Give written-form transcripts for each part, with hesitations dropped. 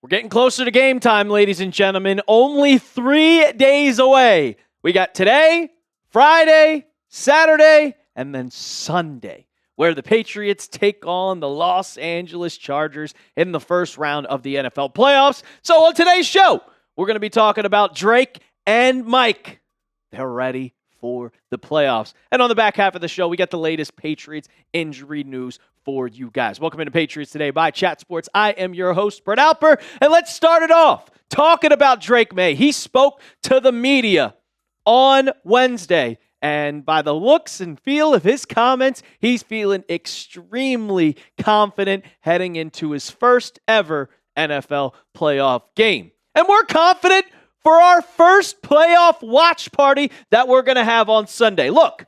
We're getting closer to game time, ladies and gentlemen. Only 3 days away. We got today, Friday, Saturday, and then Sunday, where the Patriots take on the Los Angeles Chargers in the first round of the NFL playoffs. So on today's show, we're going to be talking about Drake and Mike. They're ready for the playoffs. And on the back half of the show, we got the latest Patriots injury news for you guys. Welcome into Patriots Today by Chat Sports. I am your host, Brett Alper, and let's start it off talking about Drake Maye. He spoke to the media on Wednesday, and by the looks and feel of his comments, he's feeling extremely confident heading into his first ever NFL playoff game. And we're confident for our first playoff watch party that we're going to have on Sunday. Look,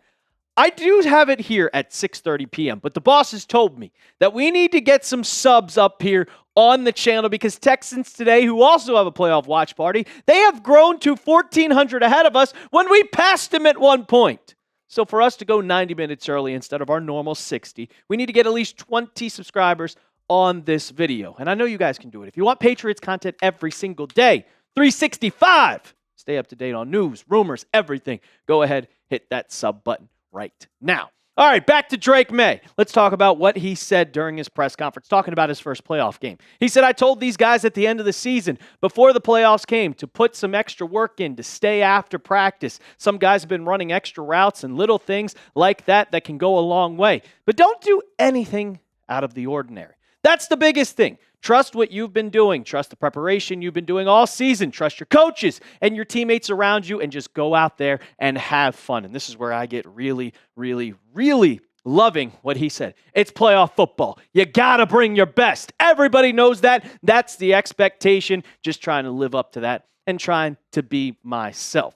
I do have it here at 6:30 p.m., but the bosses told me that we need to get some subs up here on the channel because Texans Today, who also have a playoff watch party, they have grown to 1,400 ahead of us when we passed them at one point. So for us to go 90 minutes early instead of our normal 60, we need to get at least 20 subscribers on this video. And I know you guys can do it. If you want Patriots content every single day, 365, stay up to date on news, rumors, everything, go ahead, hit that sub button right now. All right, back to Drake Maye. Let's talk about what he said during his press conference, talking about his first playoff game. He said, I told these guys at the end of the season, before the playoffs came, to put some extra work in, to stay after practice. Some guys have been running extra routes and little things like that can go a long way. But don't do anything out of the ordinary. That's the biggest thing. Trust what you've been doing. Trust the preparation you've been doing all season. Trust your coaches and your teammates around you and just go out there and have fun. And this is where I get really, really, really loving what he said. It's playoff football. You got to bring your best. Everybody knows that. That's the expectation. Just trying to live up to that and trying to be myself.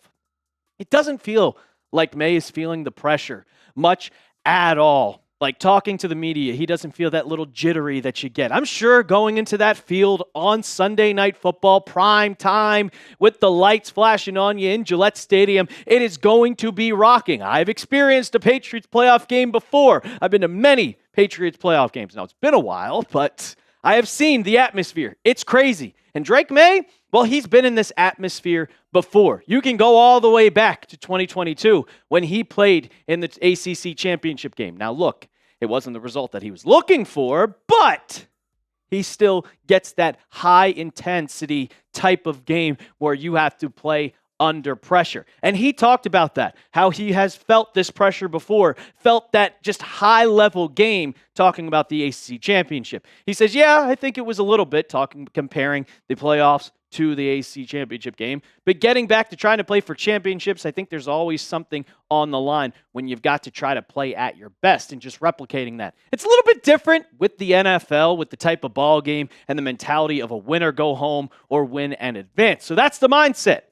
It doesn't feel like Maye is feeling the pressure much at all. Like talking to the media, he doesn't feel that little jittery that you get. I'm sure going into that field on Sunday Night Football, prime time, with the lights flashing on you in Gillette Stadium, it is going to be rocking. I've experienced a Patriots playoff game before. I've been to many Patriots playoff games. Now, it's been a while, but I have seen the atmosphere. It's crazy. And Drake Maye, well, he's been in this atmosphere before. You can go all the way back to 2022 when he played in the ACC championship game. Now, look, it wasn't the result that he was looking for, but he still gets that high-intensity type of game where you have to play under pressure. And he talked about that, how he has felt this pressure before, felt that just high-level game, talking about the ACC championship. He says, yeah, I think it was a little bit, comparing the playoffs to the ACC championship game. But getting back to trying to play for championships, I think there's always something on the line when you've got to try to play at your best and just replicating that. It's a little bit different with the NFL, with the type of ball game and the mentality of a win or go home or win and advance. So that's the mindset.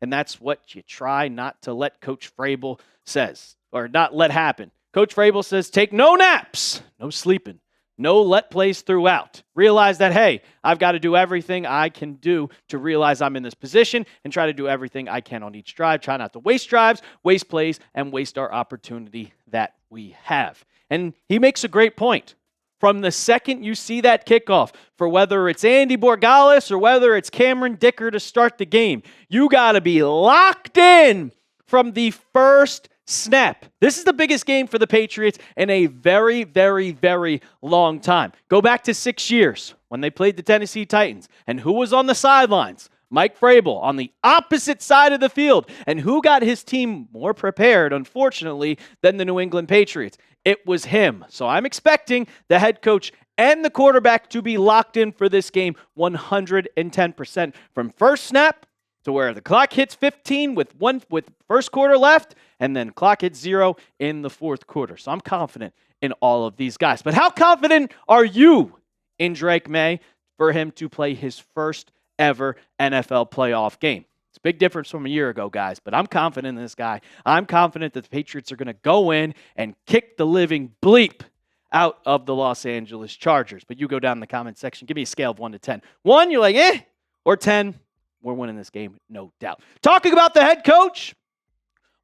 And that's what you try not to let Coach Vrabel says, or not let happen. Coach Vrabel says, take no naps, no sleeping. No let plays throughout. Realize that, hey, I've got to do everything I can do to realize I'm in this position and try to do everything I can on each drive. Try not to waste drives, waste plays, and waste our opportunity that we have. And he makes a great point. From the second you see that kickoff, for whether it's Andy Borgalis or whether it's Cameron Dicker to start the game, you got to be locked in from the first snap. This is the biggest game for the Patriots in a very, very, very long time. Go back to 6 years when they played the Tennessee Titans. And who was on the sidelines? Mike Vrabel on the opposite side of the field. And who got his team more prepared, unfortunately, than the New England Patriots? It was him. So I'm expecting the head coach and the quarterback to be locked in for this game 110% from first snap to where the clock hits 15 with first quarter left, and then clock hits 0 in the fourth quarter. So I'm confident in all of these guys. But how confident are you in Drake Maye for him to play his first ever NFL playoff game? It's a big difference from a year ago, guys, but I'm confident in this guy. I'm confident that the Patriots are going to go in and kick the living bleep out of the Los Angeles Chargers. But you go down in the comment section, give me a scale of 1 to 10. 1, you're like, eh, or 10, we're winning this game, no doubt. Talking about the head coach,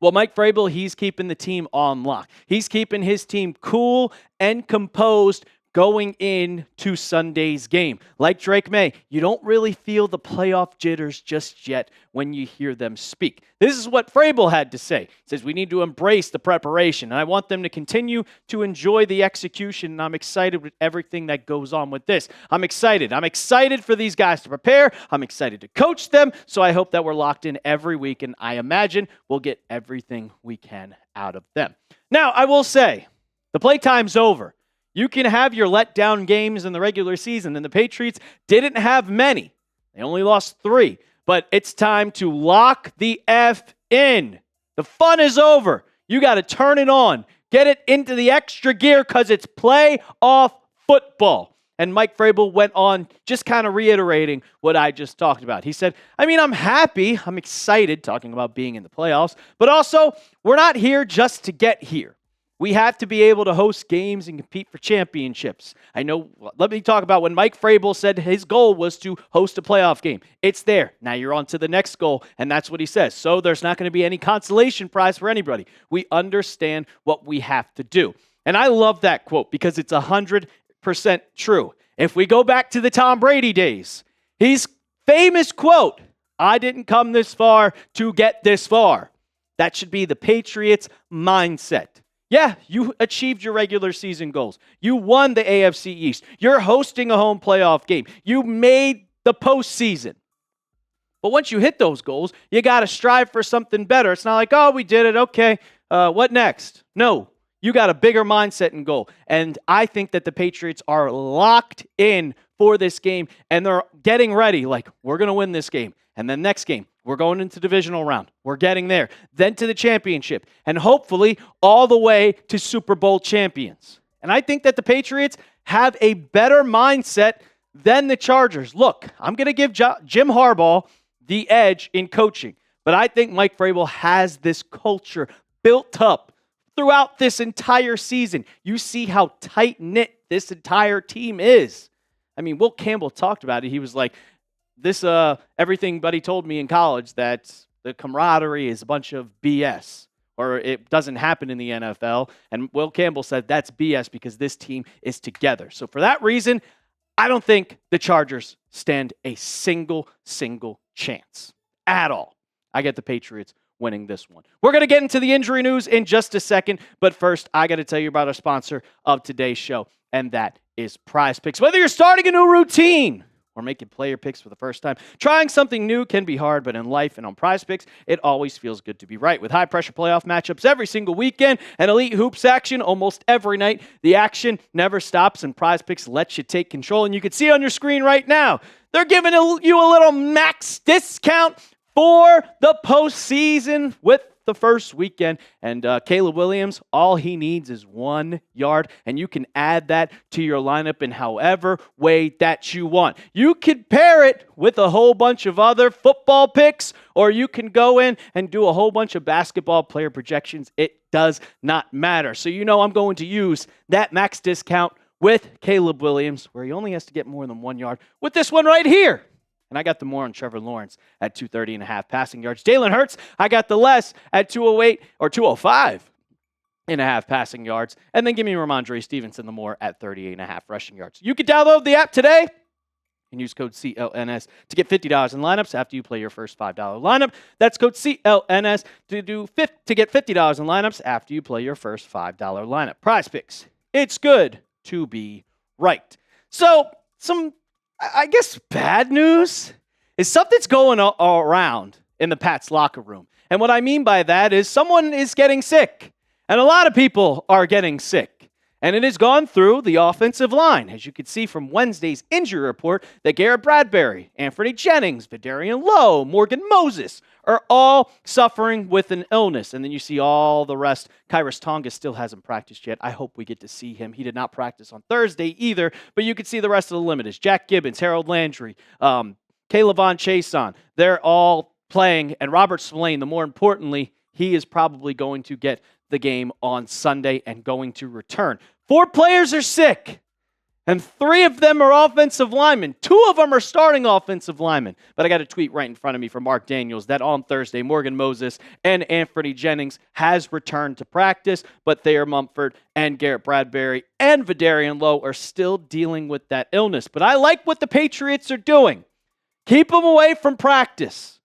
well, Mike Vrabel, he's keeping the team on lock. He's keeping his team cool and composed going into Sunday's game. Like Drake Maye, you don't really feel the playoff jitters just yet when you hear them speak. This is what Vrabel had to say. He says we need to embrace the preparation, and I want them to continue to enjoy the execution, and I'm excited with everything that goes on with this. I'm excited. I'm excited for these guys to prepare. I'm excited to coach them, so I hope that we're locked in every week, and I imagine we'll get everything we can out of them. Now, I will say, the playtime's over. You can have your letdown games in the regular season, and the Patriots didn't have many. They only lost 3. But it's time to lock the F in. The fun is over. You got to turn it on. Get it into the extra gear because it's playoff football. And Mike Vrabel went on just kind of reiterating what I just talked about. He said, I'm happy. I'm excited talking about being in the playoffs. But also, we're not here just to get here. We have to be able to host games and compete for championships. Let me talk about when Mike Vrabel said his goal was to host a playoff game. It's there. Now you're on to the next goal, and that's what he says. So there's not going to be any consolation prize for anybody. We understand what we have to do. And I love that quote because it's 100% true. If we go back to the Tom Brady days, his famous quote, "I didn't come this far to get this far." That should be the Patriots' mindset. Yeah, you achieved your regular season goals. You won the AFC East. You're hosting a home playoff game. You made the postseason. But once you hit those goals, you got to strive for something better. It's not like, oh, we did it. Okay, what next? No, you got a bigger mindset and goal. And I think that the Patriots are locked in for this game, and they're getting ready. Like, we're going to win this game. And then next game, we're going into divisional round. We're getting there. Then to the championship. And hopefully all the way to Super Bowl champions. And I think that the Patriots have a better mindset than the Chargers. Look, I'm going to give Jim Harbaugh the edge in coaching. But I think Mike Vrabel has this culture built up throughout this entire season. You see how tight-knit this entire team is. Will Campbell talked about it. He was like, everything Buddy told me in college that the camaraderie is a bunch of BS, or it doesn't happen in the NFL. And Will Campbell said that's BS because this team is together. So for that reason, I don't think the Chargers stand a single chance at all. I get the Patriots winning this one. We're going to get into the injury news in just a second, but first, I got to tell you about our sponsor of today's show, and that is PrizePicks. Whether you're starting a new routine or making player picks for the first time, trying something new can be hard, but in life and on PrizePicks, it always feels good to be right. With high-pressure playoff matchups every single weekend and elite hoops action almost every night, the action never stops, and PrizePicks lets you take control. And you can see on your screen right now, they're giving you a little max discount for the postseason with the first weekend. And Caleb Williams, all he needs is 1 yard, and you can add that to your lineup in however way that you want. You could pair it with a whole bunch of other football picks, or you can go in and do a whole bunch of basketball player projections. It does not matter. So I'm going to use that max discount with Caleb Williams, where he only has to get more than 1 yard with this one right here. And I got the more on Trevor Lawrence at 230.5 passing yards. Jalen Hurts, I got the less at 208 or 205.5 passing yards. And then give me Ramondre Stevenson the more at 38.5 rushing yards. You can download the app today and use code CLNS to get $50 in lineups after you play your first $5 lineup. That's code CLNS to get $50 in lineups after you play your first $5 lineup. PrizePicks. It's good to be right. So, some bad news is something's going all around in the Pats locker room. And what I mean by that is someone is getting sick. And a lot of people are getting sick. And it has gone through the offensive line. As you can see from Wednesday's injury report, that Garrett Bradbury, Anthony Jennings, Vidarian Lowe, Morgan Moses are all suffering with an illness. And then you see all the rest. Kyrus Tonga still hasn't practiced yet. I hope we get to see him. He did not practice on Thursday either. But you can see the rest of the limiters. Jack Gibbons, Harold Landry, Caleb Von Chason. They're all playing. And Robert Spillane, the more importantly, he is probably going to get the game on Sunday and going to return. 4 players are sick. And 3 of them are offensive linemen. 2 of them are starting offensive linemen. But I got a tweet right in front of me from Mark Daniels that on Thursday, Morgan Moses and Anthony Jennings has returned to practice, but Thayer Mumford and Garrett Bradbury and Vidarian Lowe are still dealing with that illness. But I like what the Patriots are doing. Keep them away from practice.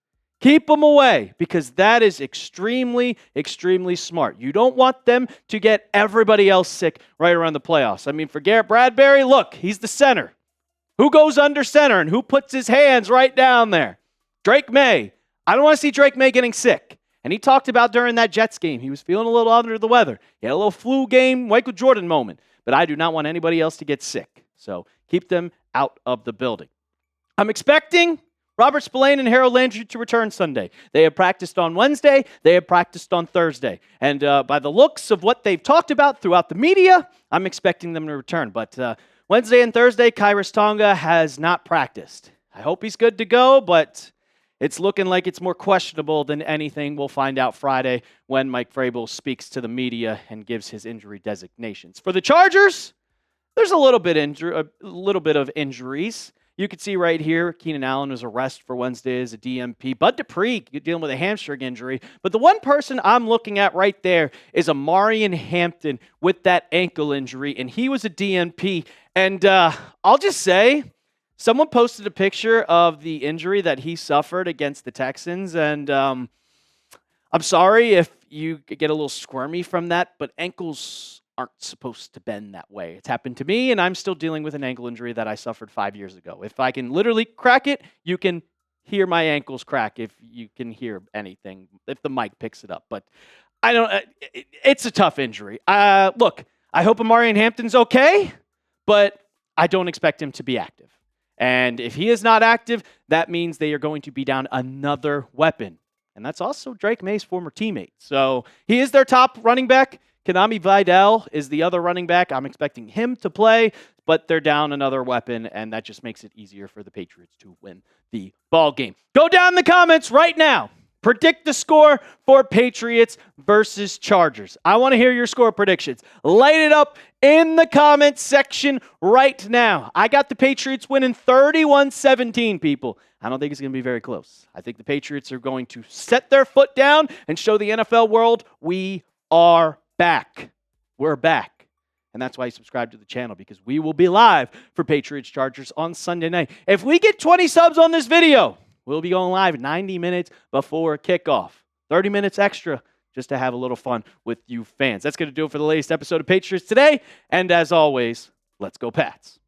Keep them away, because that is extremely, extremely smart. You don't want them to get everybody else sick right around the playoffs. I mean, for Garrett Bradbury, look, he's the center. Who goes under center and who puts his hands right down there? Drake Maye. I don't want to see Drake Maye getting sick. And he talked about during that Jets game, he was feeling a little under the weather. He had a little flu game, Michael Jordan moment. But I do not want anybody else to get sick. So keep them out of the building. I'm expecting Robert Spillane and Harold Landry to return Sunday. They have practiced on Wednesday. They have practiced on Thursday. And by the looks of what they've talked about throughout the media, I'm expecting them to return. But Wednesday and Thursday, Kairos Tonga has not practiced. I hope he's good to go, but it's looking like it's more questionable than anything. We'll find out Friday when Mike Vrabel speaks to the media and gives his injury designations. For the Chargers, there's a little bit of injuries. You can see right here, Keenan Allen was arrested for Wednesday as a DMP. Bud Dupree dealing with a hamstring injury. But the one person I'm looking at right there is Amarian Hampton with that ankle injury, and he was a DMP. And I'll just say, someone posted a picture of the injury that he suffered against the Texans, and I'm sorry if you get a little squirmy from that, but ankles aren't supposed to bend that way. It's happened to me, and I'm still dealing with an ankle injury that I suffered 5 years ago. If I can literally crack it, you can hear my ankles crack if you can hear anything, if the mic picks it up. But I don't. It's a tough injury. Look, I hope Amarian Hampton's okay, but I don't expect him to be active. And if he is not active, that means they are going to be down another weapon. And that's also Drake Maye's former teammate. So he is their top running back. Kanami Vidal is the other running back. I'm expecting him to play, but they're down another weapon, and that just makes it easier for the Patriots to win the ball game. Go down in the comments right now. Predict the score for Patriots versus Chargers. I want to hear your score predictions. Light it up in the comments section right now. I got the Patriots winning 31-17, people. I don't think it's going to be very close. I think the Patriots are going to set their foot down and show the NFL world we are back. We're back. And that's why you subscribe to the channel, because we will be live for Patriots-Chargers on Sunday night. If we get 20 subs on this video, we'll be going live 90 minutes before kickoff. 30 minutes extra just to have a little fun with you fans. That's going to do it for the latest episode of Patriots Today. And as always, let's go Pats.